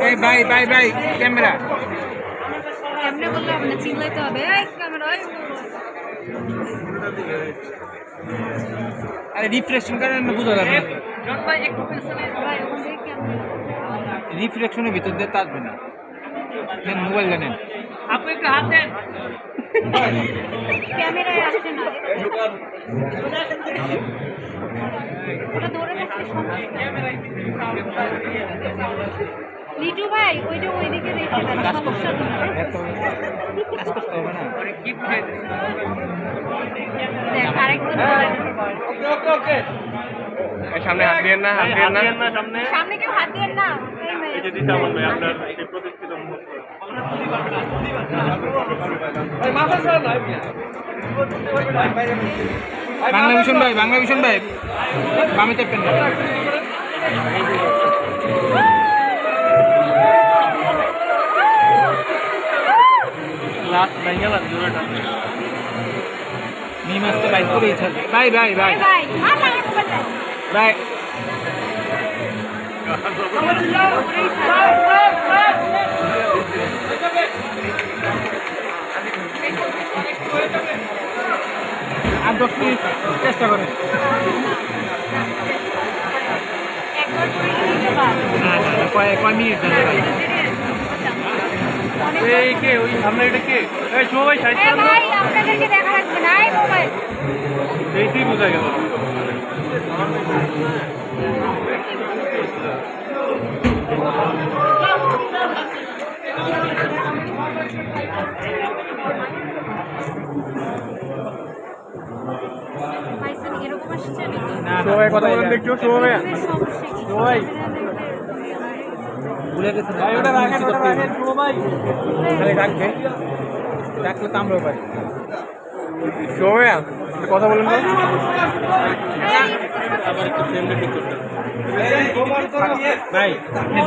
এই ভাই ভাই ভাই ক্যামেরা এমনি বললে হবে না, চিল্লাইতে হবে। এই ক্যামেরা, আরে রিফ্রেকশন করেন না, বুঝা যাবে না। ভাই একটু পেছনে ভাই, ওখান থেকে ক্যামেরা। রিফ্লেকশনের ভিতর দিয়ে আসবে না। দেন মোবাইল জানেন আপু একটু হাত দেন। ক্যামেরায় আসছে না। ওটা ধরে রাখতে সমস্যা। লিটু ভাই ওইটা ওইদিকে রেখে দেন, সমস্যা তো না। এত কাজ করতে হবে না। দেখ আরেকজন বলে সামনে হাত দিয়ে না, হাত দিয়ে না। সামনে কেউ হাত দেন না। এই মেয়ে। আপনার সেই প্রতিষ্ঠিত বাংলা ভীষণ ভাই, বাংলা ভীষণ ভাই, বামে চাপেন না। লাস্ট ভেঙে গেল জোরেটা। মিম আসতে বাইক করেই থাকবে। ভাই ভাই ভাই ভাই আর লাগে মোবাইল দেন। ভাই আর 10 মিনিট চেষ্টা করেন। একবার করে নিতে পারো। না না না, কয় মিনিট জানেন ভাই? এই কে ওই সামনে এটা কে? এই সবাই সাইড এ ভাই আপনাদেরকে দেখা লাগবে না, এই মোবাইল। এইটাই বোঝা গেল। পাইছেন এরকম আসছে নাকি? না সবাই কথা বলেন একটু, সবাই এর সমস্যা কি? সবাই। ভুলে গেছেন। ভাই ওটা রাখেন, ওটা রাখেন সবাই। তাহলে রাখবে, রাখলে তো আমরাও পারি। সবাই কথা বলেন তো। ভাই আপনি